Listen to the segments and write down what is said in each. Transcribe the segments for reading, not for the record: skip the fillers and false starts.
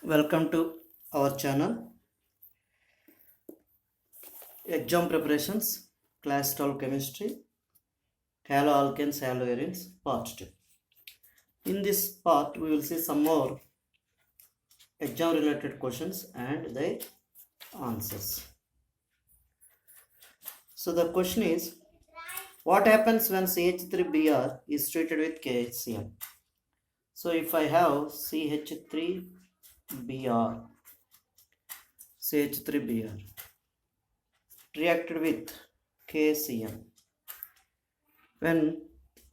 Welcome to our channel. Exam preparations, class 12 chemistry, haloalkanes, haloarenes, part 2. In this part, we will see some more exam related questions and their answers. So the question is, what happens when CH3Br is treated with KCl? So if I have CH3Br reacted with KCl, when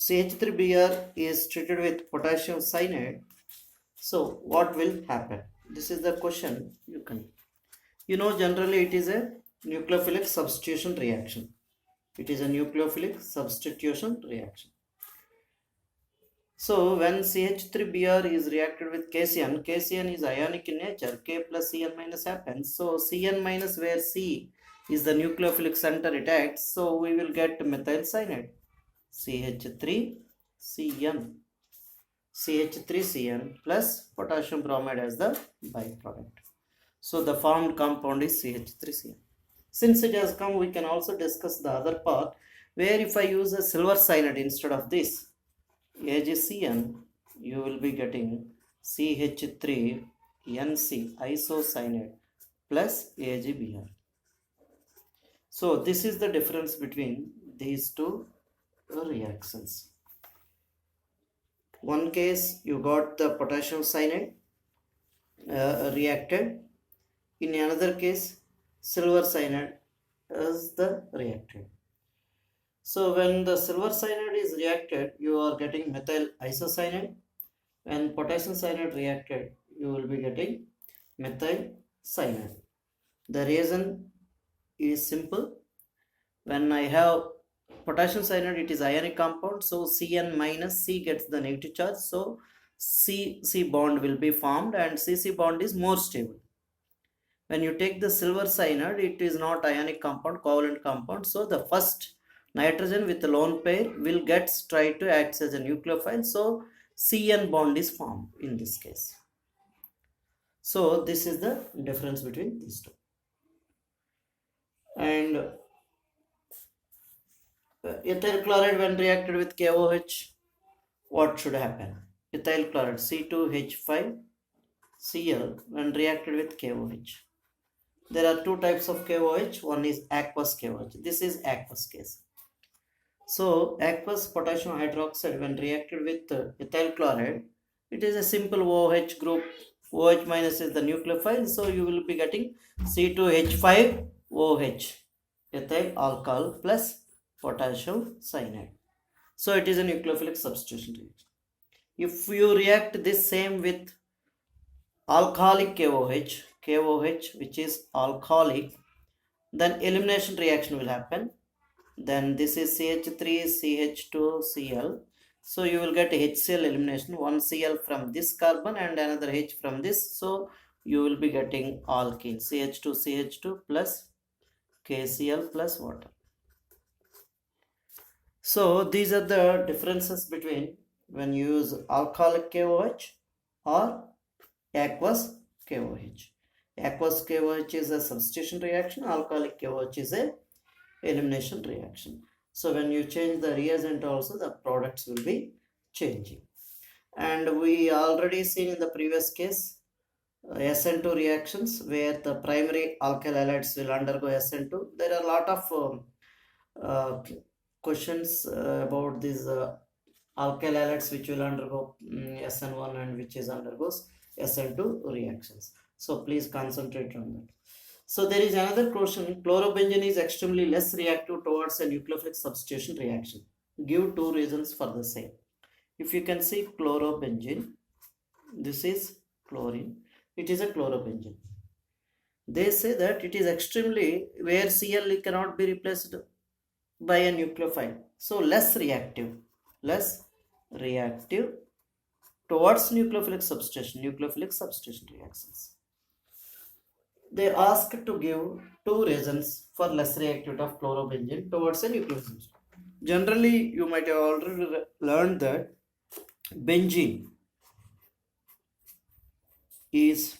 CH3Br is treated with potassium cyanide, so what will happen? This is the question. Generally it is a nucleophilic substitution reaction. It is a nucleophilic substitution reaction. So when CH3Br is reacted with KCN, KCN is ionic in nature, K plus Cn minus happens. So Cn minus, where C is the nucleophilic center it acts, so we will get methyl cyanide. CH3Cn plus potassium bromide as the byproduct. So the formed compound is CH3Cn. Since it has come, we can also discuss the other part, where if I use a silver cyanide instead of this AgCN, you will be getting CH3NC isocyanide plus AgBr. So this is the difference between these two reactions. One case you got the potassium cyanide reacted. In another case, silver cyanide is the reacted. So when the silver cyanide is reacted, you are getting methyl isocyanide. When potassium cyanide reacted, you will be getting methyl cyanide. The reason is simple. When I have potassium cyanide, it is ionic compound, so Cn minus C gets the negative charge, so C bond will be formed and CC bond is more stable. When you take the silver cyanide, it is not ionic compound, covalent compound, so the first nitrogen with the lone pair will try to act as a nucleophile, so Cn bond is formed in this case. So this is the difference between these two. And ethyl chloride, when reacted with KOH, what should happen? Ethyl chloride C2H5Cl when reacted with KOH. There are two types of KOH. One is aqueous KOH. This is aqueous case. So aqueous potassium hydroxide when reacted with ethyl chloride, it is a simple OH group. OH minus is the nucleophile, so you will be getting C2H5OH, ethyl alcohol plus potassium cyanide. So it is a nucleophilic substitution reaction. If you react this same with alcoholic KOH which is alcoholic, then elimination reaction will happen. Then this is CH3CH2Cl, so you will get HCl elimination, one Cl from this carbon and another H from this, so you will be getting alkene, CH2CH2 plus KCl plus water. So these are the differences between when you use alcoholic KOH or aqueous KOH. Aqueous KOH is a substitution reaction, alcoholic KOH is a elimination reaction. So when you change the reagent also, the products will be changing. And we already seen in the previous case SN2 reactions where the primary alkyl halides will undergo SN2. There are a lot of questions about these alkyl halides which will undergo SN1 and which is undergoes SN2 reactions. So please concentrate on that. So there is another question. Chlorobenzene is extremely less reactive towards a nucleophilic substitution reaction. Give two reasons for the same. If you can see chlorobenzene, this is chlorine. It is a chlorobenzene. They say that it is extremely, where Cl cannot be replaced by a nucleophile. So less reactive towards nucleophilic substitution reactions. They asked to give two reasons for less reactivity of chlorobenzene towards a nucleophile. Generally, you might have already learned that benzene is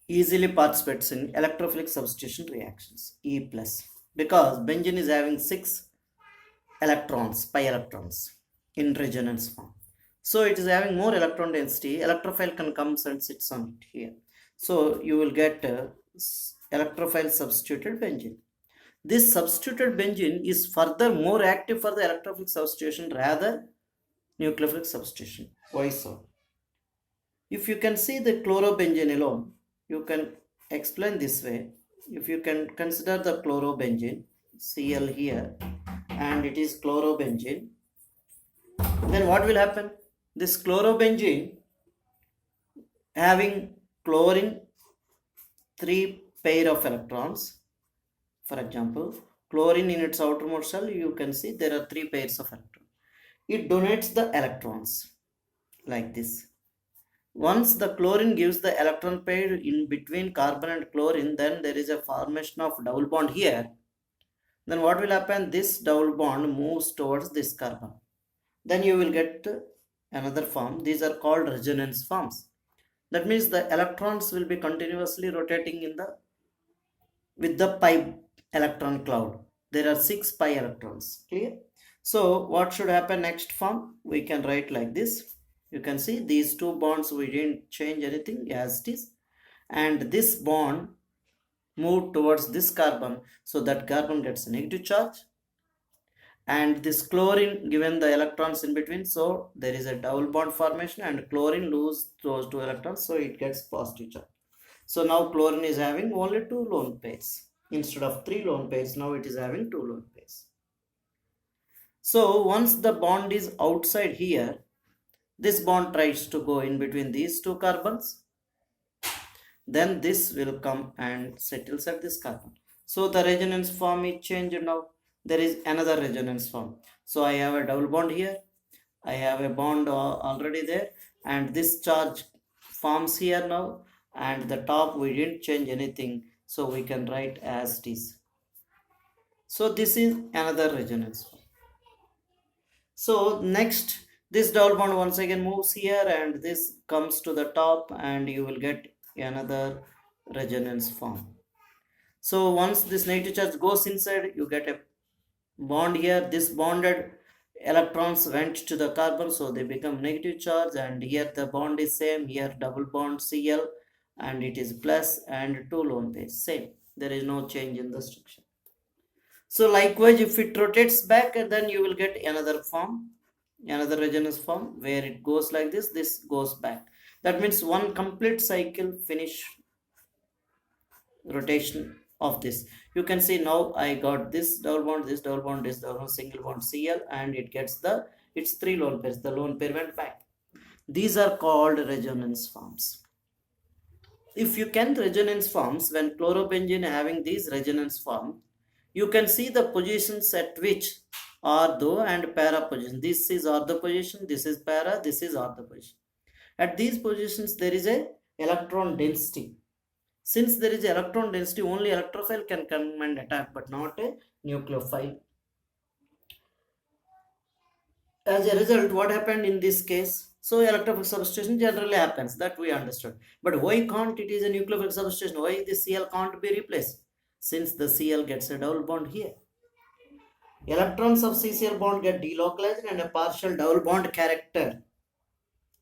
easily participates in electrophilic substitution reactions, E plus, because benzene is having 6 electrons, pi electrons in resonance form. So it is having more electron density. Electrophile can come and sits on it here. So you will get electrophile substituted benzene. This substituted benzene is further more active for the electrophilic substitution rather nucleophilic substitution. Why so? If you can see the chlorobenzene alone, you can explain this way. If you can consider the chlorobenzene, Cl here, and it is chlorobenzene, then what will happen? This chlorobenzene having chlorine 3 pair of electrons. For example, chlorine in its outermost shell, you can see there are 3 pairs of electrons. It donates the electrons like this. Once the chlorine gives the electron pair in between carbon and chlorine, then there is a formation of double bond here. Then what will happen? This double bond moves towards this carbon. Then you will get another form. These are called resonance forms. That means the electrons will be continuously rotating in the with the pi electron cloud. There are 6 pi electrons. Clear? So what should happen next form? We can write like this. You can see these 2 bonds, we didn't change anything as it is, and this bond moved towards this carbon, so that carbon gets a negative charge, and this chlorine given the electrons in between, so there is a double bond formation and chlorine lose those 2 electrons, so it gets positive charge. So now chlorine is having only 2 lone pairs instead of 3 lone pairs. Now it is having 2 lone pairs. So once the bond is outside here, this bond tries to go in between these 2 carbons, then this will come and settles at this carbon. So the resonance form is changed now. There is another resonance form. So I have a double bond here. I have a bond already there, and this charge forms here now, and the top we didn't change anything, so we can write as it is. So this is another resonance form. So next, this double bond once again moves here, and this comes to the top, and you will get another resonance form. So once this negative charge goes inside, you get a bond here. This bonded electrons went to the carbon, so they become negative charge, and here the bond is same. Here double bond Cl, and it is plus, and 2 lone pairs same. There is no change in the structure. So likewise, if it rotates back, then you will get another form, another resonance form, where it goes like this, this goes back. That means one complete cycle finish rotation of this. You can see now I got this double bond, this double bond, this double bond, single bond Cl, and it gets it's 3 lone pairs. The lone pair went back. These are called resonance forms. If you can resonance forms, when chlorobenzene having these resonance form, you can see the positions at which ortho and para position. This is ortho position, this is para, this is ortho position. At these positions there is a electron density. Since there is electron density, only electrophile can come and attack, but not a nucleophile. As a result, what happened in this case? So electrophilic substitution generally happens, that we understood. But why can't it is a nucleophilic substitution? Why the Cl can't be replaced? Since the Cl gets a double bond here. Electrons of CCl bond get delocalized, and a partial double bond character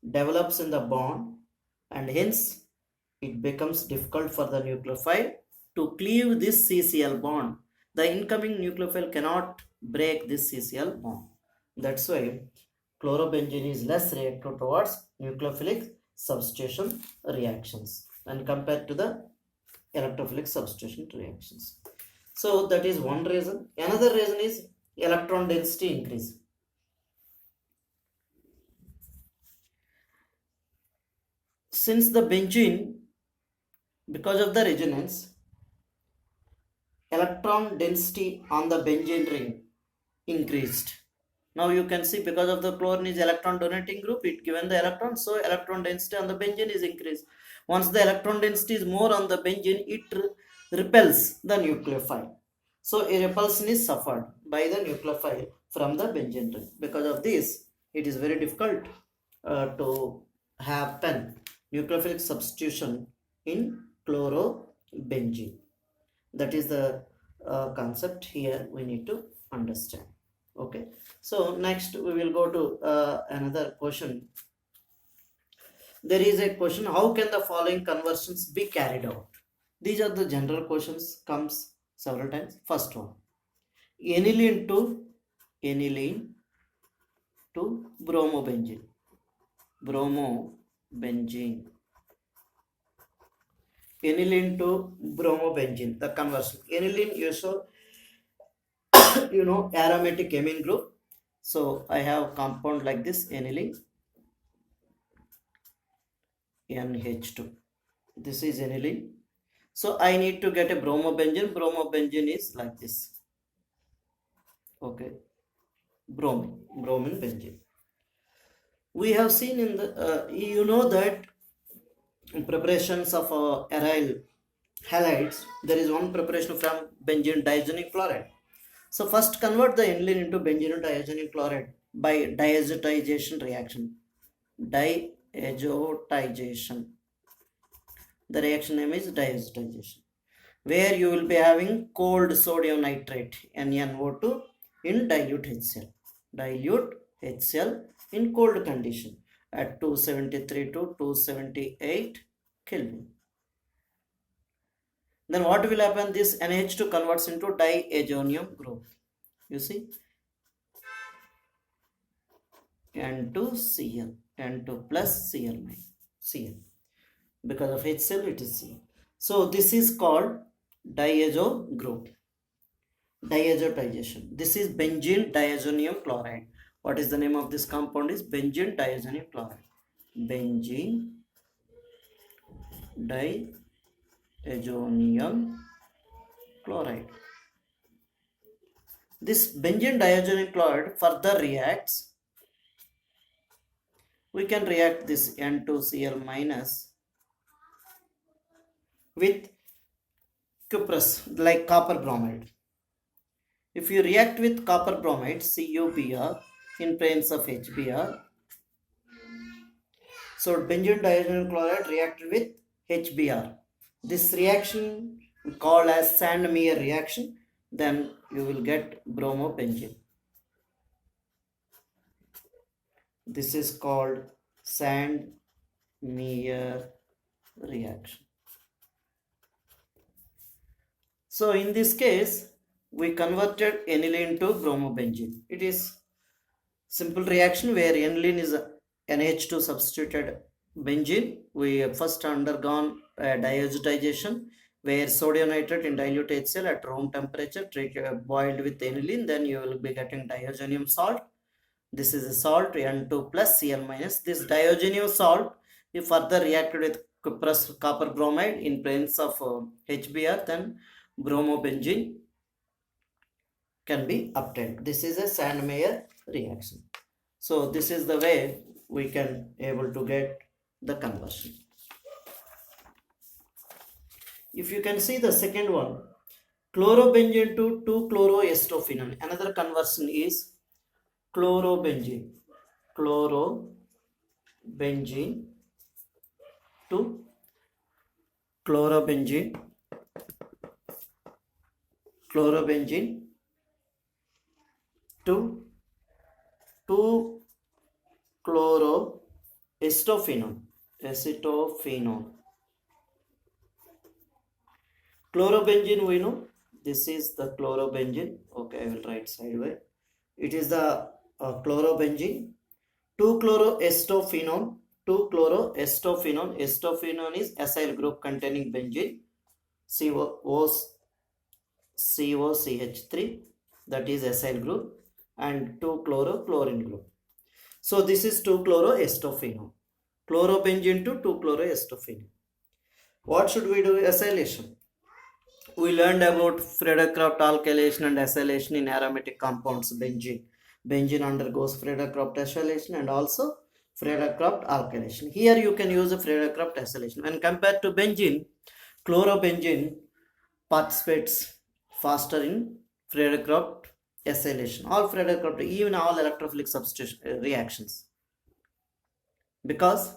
develops in the bond, and hence it becomes difficult for the nucleophile to cleave this CCl bond. The incoming nucleophile cannot break this CCl bond. That's why chlorobenzene is less reactive towards nucleophilic substitution reactions when compared to the electrophilic substitution reactions. So that is one reason. Another reason is electron density increase. Since the benzene, because of the resonance, electron density on the benzene ring increased. Now you can see, because of the chlorine is electron donating group, it given the electron, so electron density on the benzene is increased. Once the electron density is more on the benzene, it repels the nucleophile. So a repulsion is suffered by the nucleophile from the benzene ring. Because of this, it is very difficult to happen nucleophilic substitution in chlorobenzene. That is the concept here we need to understand. Okay, so next we will go to another question. There is a question, how can the following conversions be carried out? These are the general questions, comes several times. First one, aniline to bromobenzene. Bromobenzene. Aniline to bromobenzene, the conversion. Aniline, aromatic amine group. So I have compound like this, aniline, NH2. This is aniline. So I need to get a bromobenzene. Bromobenzene is like this. Okay, bromine benzene. We have seen in the that preparations of aryl halides, there is one preparation from benzene diazonic chloride. So first convert the aniline into benzene diazonic chloride by diazotization reaction. Diazotization. The reaction name is diazotization, where you will be having cold sodium nitrate NaNO2 in dilute HCl. Dilute HCl in cold condition at 273 to 278 Kelvin. Then what will happen? This NH2 converts into diazonium group. You see, N2Cl, N2 plus Cl minus Cl. Because of HCl it is Cl. So this is called diazo group. Diazotization. This is benzene diazonium chloride. What is the name of this compound? Is benzene diazonium chloride. Benzene diazonium chloride. This benzene diazonium chloride further reacts. We can react this N2Cl minus with cuprous, like copper bromide. If you react with copper bromide, CuBr, in presence of HBr, so benzene diazonium chloride reacted with HBr. This reaction we call as Sand-Meyer reaction. Then you will get bromobenzene. This is called Sand-Meyer reaction. So in this case, we converted aniline to bromobenzene. It is simple reaction where aniline is NH2 substituted benzene. We first undergone diazotization where sodium nitrate in dilute HCl at room temperature boiled with aniline. Then you will be getting diazonium salt. This is a salt N2 plus Cl minus. This diazonium salt, if further reacted with cuprous copper bromide in presence of HBr, then bromobenzene can be obtained. This is a Sand-Meyer reaction. So this is the way we can able to get the conversion. If you can see the second one, chlorobenzene to 2-chloroestophenone. Another conversion is chlorobenzene to chlorobenzene to 2-chloroestophenone. Chlorobenzene, we know this is the chlorobenzene. Okay, I will write sideway. It is the chlorobenzene. 2-chloroestophenone. Estophenone is acyl group containing benzene. COCH3, that is acyl group, and 2-chlorochlorine group. So this is 2-chloroestophenone. Chlorobenzene to 2-chloroestophenone. What should we do? Acylation. We learned about Friedel-Crafts alkylation and acylation in aromatic compounds. Benzene undergoes Friedel-Crafts acylation and also Friedel-Crafts alkylation. Here you can use a Friedel-Crafts acylation. When compared to benzene, chlorobenzene participates faster in Friedel-Crafts acylation. All Friedel-Crafts, even all electrophilic substitution reactions, because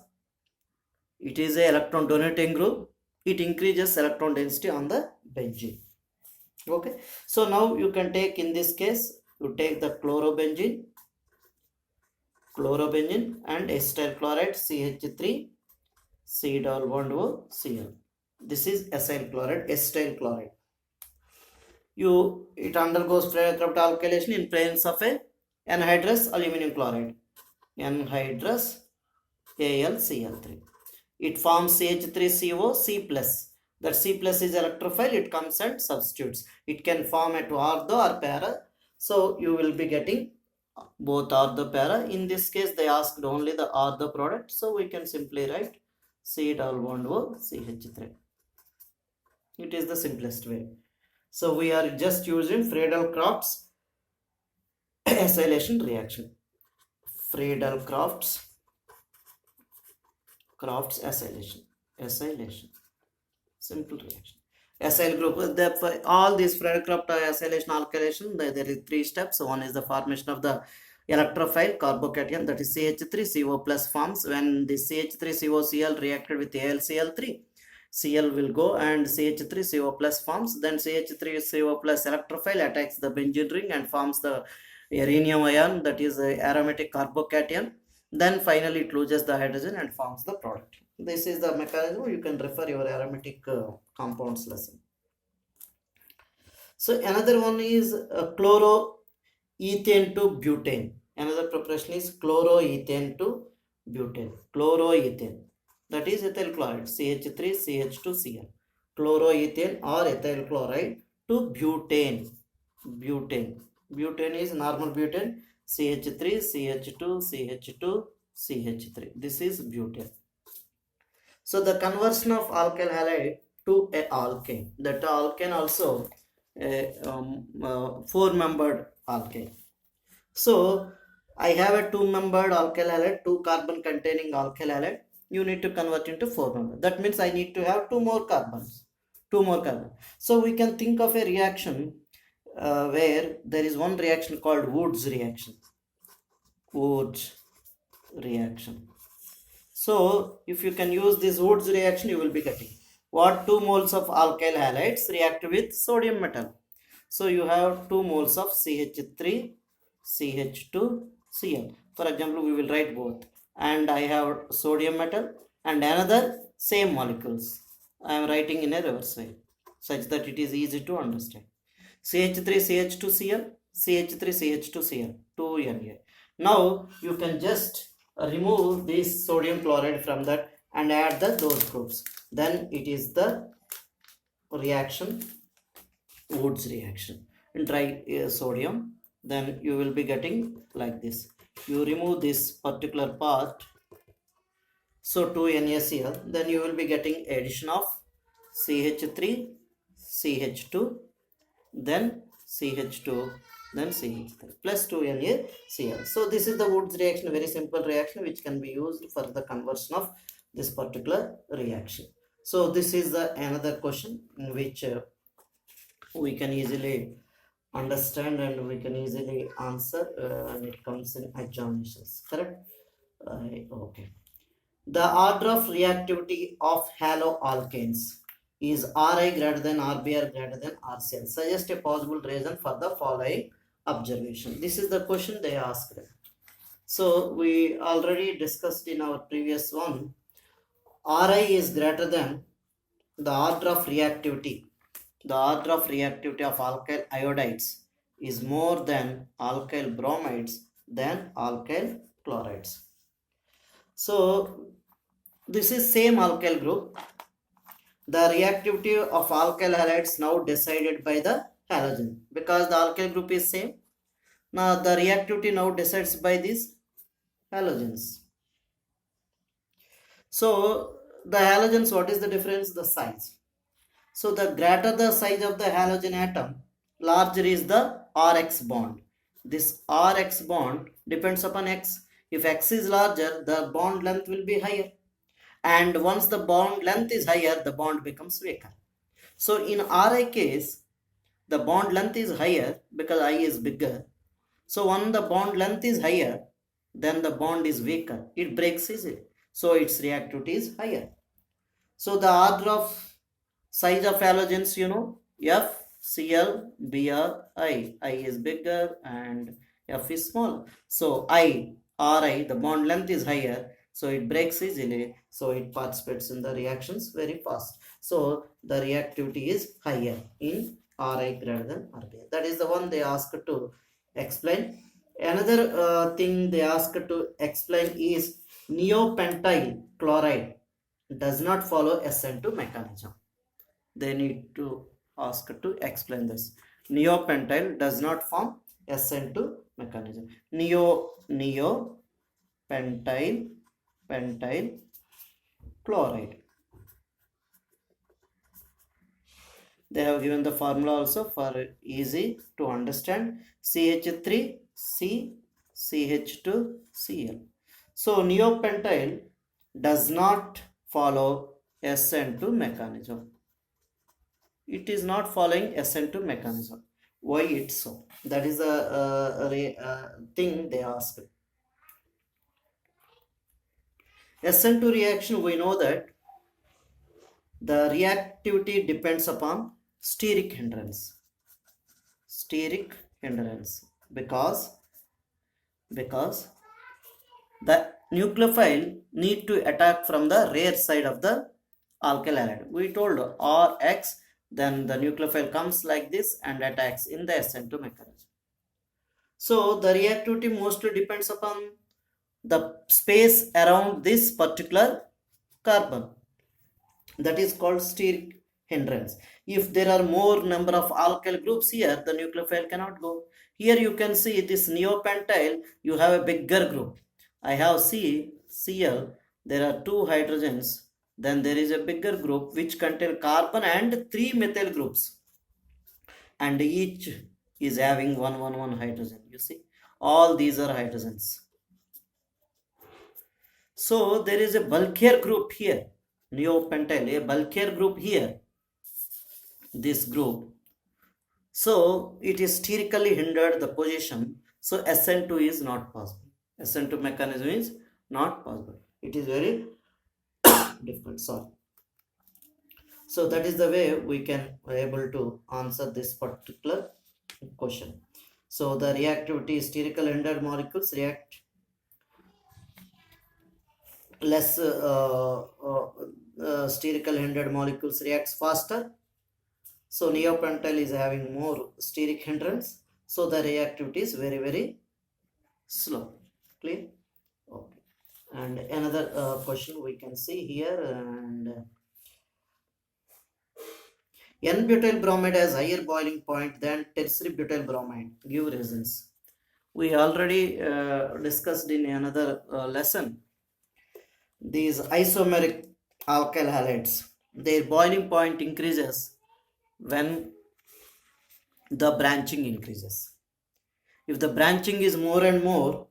it is a electron donating group. it increases electron density on the benzene. Okay, so now you can take, in this case, you take the chlorobenzene and acetyl chloride CH3 C double bond O Cl. This is acetyl chloride. It undergoes Frey-Craft alkylation in presence of a anhydrous aluminum chloride, anhydrous AlCl3. It forms CH3CO C plus. That C plus is electrophile. It comes and substitutes. It can form at ortho or para. So you will be getting both ortho para. In this case, they asked only the ortho product. So we can simply write C double bond O CH3. It is the simplest way. So we are just using Friedel-Crafts acylation reaction. Friedel-Crafts acylation. Simple reaction. Acyl group. All these Friedel-Crafts acylation alkylation, there is 3 steps. One is the formation of the electrophile carbocation, that is CH3CO plus forms. When the CH3COCl reacted with AlCl3, Cl will go and CH3CO plus forms. Then CH3CO plus electrophile attacks the benzene ring and forms the rhenium ion, that is aromatic carbocation. Then finally it loses the hydrogen and forms the product. This is the mechanism. You can refer your aromatic compounds lesson. So another one is chloroethane to butane. Another preparation is chloroethane to butane. Chloroethane, that is ethyl chloride, CH3CH2Cl. Chloroethane or ethyl chloride to butane. Butane is normal butane, CH3CH2CH2CH3. This is butane. So the conversion of alkyl halide to a alkane. That alkane also a 4-membered alkane. So I have a 2-membered alkyl halide, 2 carbon containing alkyl halide. You need to convert into 4-membered. That means I need to have 2 more carbons. So we can think of a reaction where there is one reaction called Wood's reaction. So if you can use this Wood's reaction, you will be getting what? 2 moles of alkyl halides react with sodium metal. So you have 2 moles of CH3 CH2Cl. For example, we will write both. And I have sodium metal and another same molecules. I am writing in a reverse way such that it is easy to understand. CH3CH2Cl, CH3CH2Cl, 2Na. Now you can just remove this sodium chloride from that and add those groups. Then it is the reaction, Wood's reaction. Dry sodium. Then you will be getting like this. You remove this particular part, so 2NaCl. Then you will be getting addition of CH3, CH2, then CH2, then CH3 plus 2NaCl. So this is the Wood's reaction, very simple reaction which can be used for the conversion of this particular reaction. So this is another question in which we can easily understand and we can easily answer when it comes in examinations. Correct? Okay. The order of reactivity of haloalkanes is Ri greater than Rbr greater than Rcl. Suggest a possible reason for the following observation. This is the question they asked. So we already discussed in our previous one. Ri is greater than the order of reactivity. The order of reactivity of alkyl iodides is more than alkyl bromides than alkyl chlorides. So this is same alkyl group. The reactivity of alkyl halides now decided by the halogen because the alkyl group is same. Now the reactivity now decides by these halogens. So the halogens, what is the difference? The size. So the greater the size of the halogen atom, larger is the Rx bond. This Rx bond depends upon X. If X is larger, the bond length will be higher. And once the bond length is higher, the bond becomes weaker. So in Ri case, the bond length is higher because I is bigger. So when the bond length is higher, then the bond is weaker. It breaks easily. So its reactivity is higher. So the order of Size of halogens, you know, F, Cl, Br, I. I is bigger and F is small. So I, Ri, the bond length is higher, so it breaks easily, so it participates in the reactions very fast. So the reactivity is higher in Ri greater than Rb. That is the one they asked to explain. Another thing they asked to explain is neopentyl chloride does not follow SN2 mechanism. They need to ask to explain this. Neopentyl does not form SN2 mechanism. Neopentyl chloride. They have given the formula also for easy to understand. CH3C CH2Cl. So neopentyl does not follow SN2 mechanism. It is not following SN2 mechanism. Why it's so? That is the thing they asked. SN2 reaction, we know that the reactivity depends upon steric hindrance. Steric hindrance because the nucleophile need to attack from the rear side of the alkyl halide. We told Rx, then the nucleophile comes like this and attacks in the SN2 mechanism. So the reactivity mostly depends upon the space around this particular carbon. That is called steric hindrance. If there are more number of alkyl groups here, the nucleophile cannot go. Here you can see this neopentyl, you have a bigger group. I have Cl, there are 2 hydrogens, then there is a bigger group which contain carbon and 3 methyl groups. And each is having 1 hydrogen. You see, all these are hydrogens. So there is a bulkier group here, neopentyl, a bulkier group here, this group. So it is sterically hindered the position. So SN2 is not possible. SN2 mechanism is not possible. It is very difficult. Sorry. So that is the way we can able to answer this particular question. So the reactivity, sterical hindered molecules react less, sterical hindered molecules reacts faster. So neopentyl is having more steric hindrance, so the reactivity is very slow. Clear? Okay. And another question we can see here, and N-butyl bromide has higher boiling point than tertiary butyl bromide. Give reasons. We already discussed in another lesson. These isomeric alkyl halides, their boiling point increases when the branching increases. If the branching is more and more,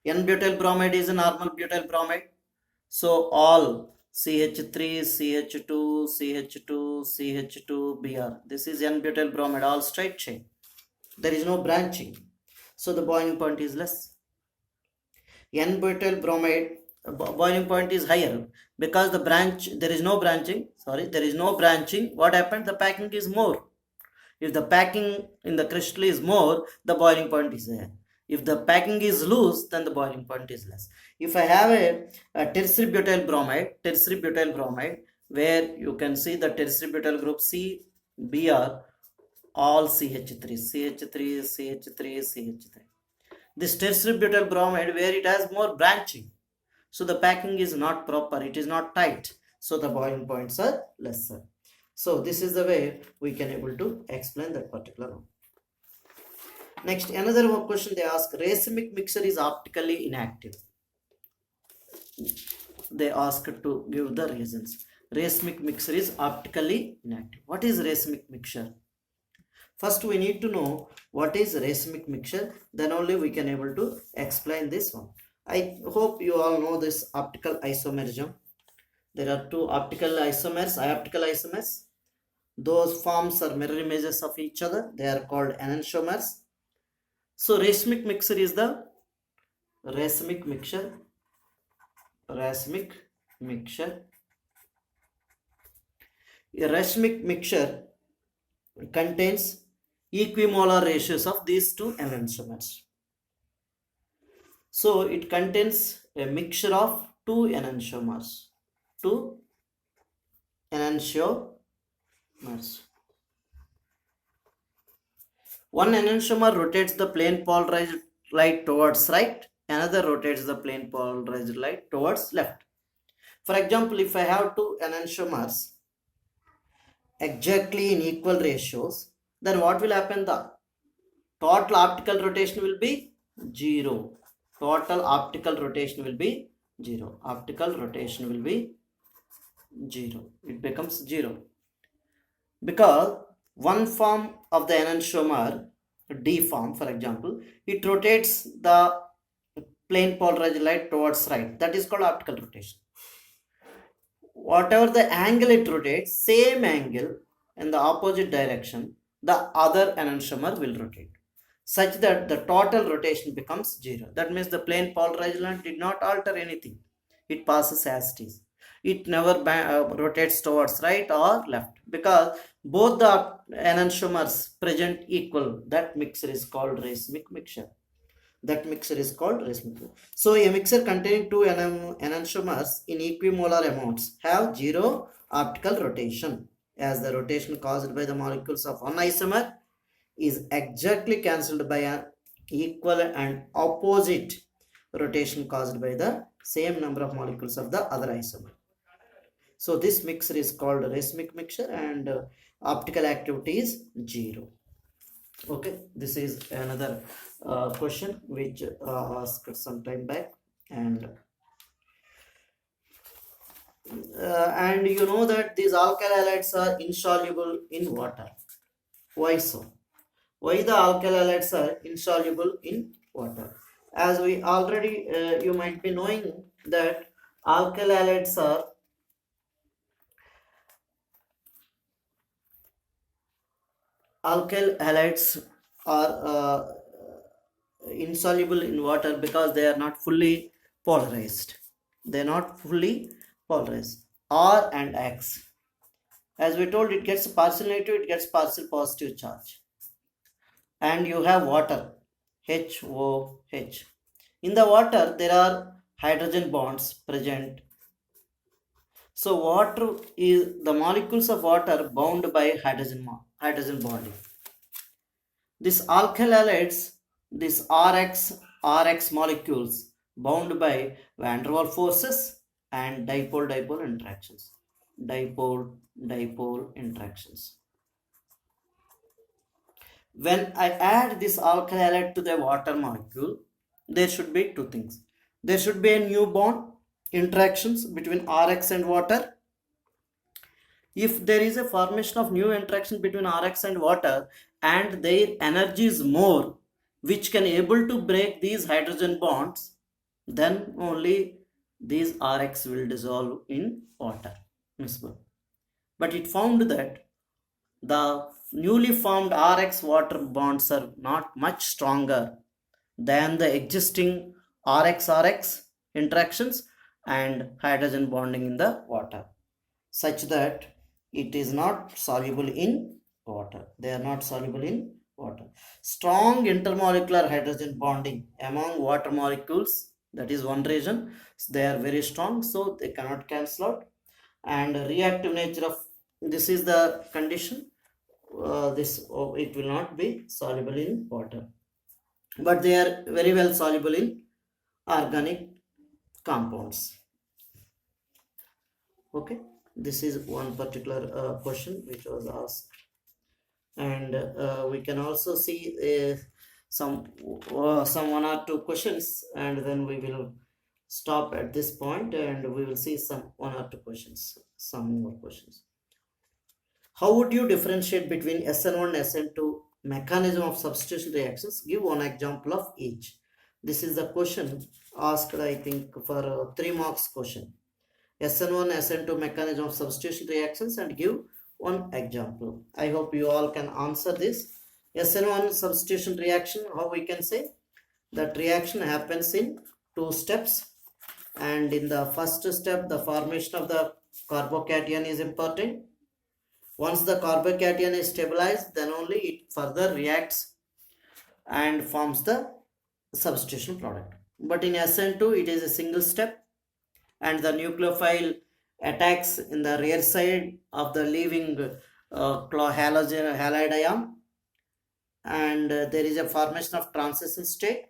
N-butyl bromide is a normal butyl bromide. So all CH3, CH2, CH2, CH2, Br. This is N-butyl bromide, all straight chain. There is no branching. So the boiling point is less. N-butyl bromide boiling point is higher because there is no branching. What happened? The packing is more. If the packing in the crystal is more, the boiling point is higher. If the packing is loose, then the boiling point is less. If I have a tertiary butyl bromide, where you can see the tertiary butyl group C, Br, all CH3. This tertiary butyl bromide, where it has more branching, so the packing is not proper, it is not tight, so the boiling points are lesser. So this is the way we can able to explain that particular one. Next, another question they ask, racemic mixture is optically inactive. They ask to give the reasons. Racemic mixture is optically inactive. What is racemic mixture? First we need to know what is racemic mixture, then only we can able to explain this one. I hope you all know this optical isomerism. There are 2 optical isomers, ioptical isomers. Those forms are mirror images of each other. They are called enantiomers. So racemic mixture is the racemic mixture A racemic mixture contains equimolar ratios of these two enantiomers. So it contains a mixture of two enantiomers. Two enantiomers. One enantiomer rotates the plane polarized light towards right, another rotates the plane polarized light towards left. For example, if I have two enantiomers exactly in equal ratios, then what will happen? The total optical rotation will be 0. Total optical rotation will be 0. Optical rotation will be 0. It becomes 0. Because one form of the enantiomer, D form for example, it rotates the plane polarized light towards right. That is called optical rotation. Whatever the angle it rotates, same angle in the opposite direction, the other enantiomer will rotate, such that the total rotation becomes 0. That means the plane polarized light did not alter anything. It passes as it is. It never rotates towards right or left, because both the enantiomers present equal. That mixture is called racemic mixture. That mixture is called racemic mixture. So a mixture containing two enantiomers in equimolar amounts have zero optical rotation, as the rotation caused by the molecules of one isomer is exactly cancelled by an equal and opposite rotation caused by the same number of molecules of the other isomer. So this mixture is called racemic mixture, and optical activity is 0. Okay, this is another question which asked some time back, and you know that these alkyl halides are insoluble in water. Why so? Why the alkyl halides are insoluble in water? As we already, you might be knowing that alkyl halides are insoluble in water because they are not fully polarized. They are not fully polarized. R and X. As we told, it gets partial negative, it gets partial positive charge. And you have water, HOH. In the water, there are hydrogen bonds present. So water is the molecules of water bound by hydrogen bonding. This alkyl halides, this RX molecules bound by van der Waals forces and dipole-dipole interactions. Dipole-dipole interactions. When I add this alkyl halide to the water molecule, there should be two things. There should be a new bond, interactions between RX and water. If there is a formation of new interaction between Rx and water and their energy is more, which can able to break these hydrogen bonds, then only these Rx will dissolve in water. But it found that the newly formed Rx water bonds are not much stronger than the existing RX interactions and hydrogen bonding in the water, such that it is not soluble in water. They are not soluble in water. Strong intermolecular hydrogen bonding among water molecules, that is one reason. They are very strong, so they cannot cancel out. And reactive nature of this is the condition. It will not be soluble in water, but they are very well soluble in organic compounds. Okay, this is one particular question which was asked, and we can also see some one or two questions, and then we will stop at this point and we will see some one or two questions, some more questions. How would you differentiate between SN1 SN2 mechanism of substitution reactions? Give one example of each. This is the question asked, I think, for 3 marks question. SN1 SN2 mechanism of substitution reactions, and give one example. I hope you all can answer this. SN1 substitution reaction, how we can say that reaction happens in 2 steps, and in the first step the formation of the carbocation is important, Once the carbocation is stabilized, then only it further reacts and forms the substitution product. But in SN2, it is a single step, and the nucleophile attacks in the rear side of the leaving halogen halide ion, and there is a formation of transition state,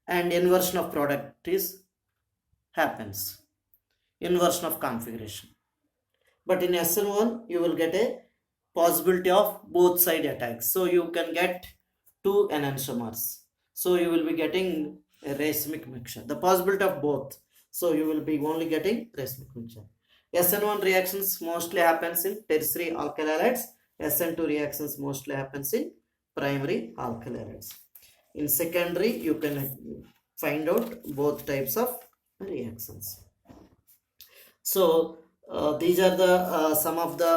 and inversion of product is happens, inversion of configuration. But in SN1 you will get a possibility of both side attacks, so you can get two enantiomers, so you will be getting a racemic mixture, the possibility of both, so you will be only getting racemic mixture. SN1 reactions mostly happens in tertiary alkyl halides, SN2 reactions mostly happens in primary alkyl halides. In secondary you can find out both types of reactions. So these are the some of the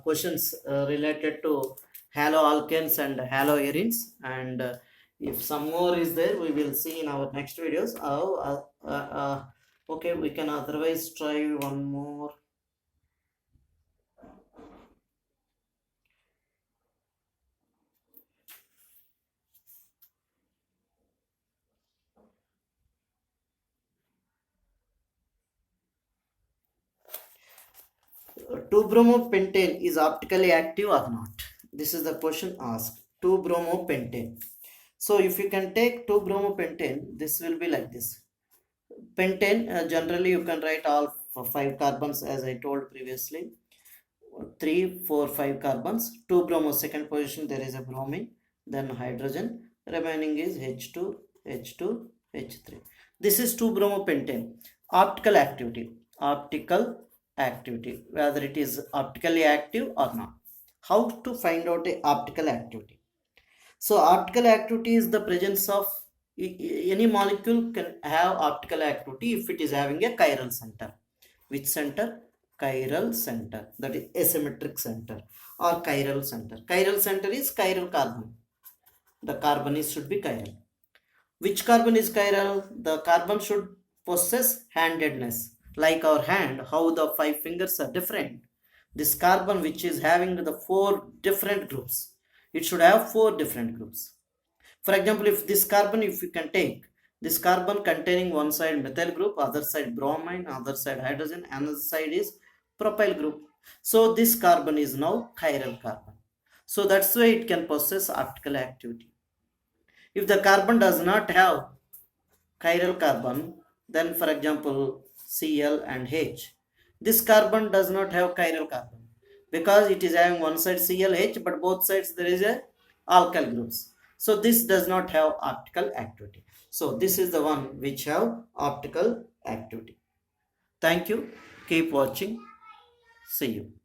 questions related to haloalkanes and haloarenes, and if some more is there, we will see in our next videos. Okay, we can otherwise try one more. Two-bromopentane is optically active or not? This is the question asked. Two-bromopentane. So if you can take two-bromopentane, this will be like this. Pentane, generally you can write all 5 carbons as I told previously. 3, 4, 5 carbons. 2 bromo, second position there is a bromine, then hydrogen. Remaining is H2, H2, H3. This is 2-bromopentane. Optical activity. Optical activity, whether it is optically active or not. How to find out a optical activity? So optical activity is the presence of any molecule can have optical activity if it is having a chiral center. Which center? Chiral center, that is asymmetric center or chiral center. Chiral center is chiral carbon. The carbon is should be chiral. Which carbon is chiral? The carbon should possess handedness, like our hand, how the 5 fingers are different. This carbon which is having the 4 different groups, it should have 4 different groups. For example, if this carbon, if you can take this carbon containing one side methyl group, other side bromine, other side hydrogen, another side is propyl group. So this carbon is now chiral carbon. So that's why it can possess optical activity. If the carbon does not have chiral carbon, then for example Cl and H, this carbon does not have chiral carbon because it is having one side ClH, but both sides there is a alkyl groups. So this does not have optical activity. So this is the one which have optical activity. Thank you. Keep watching. See you.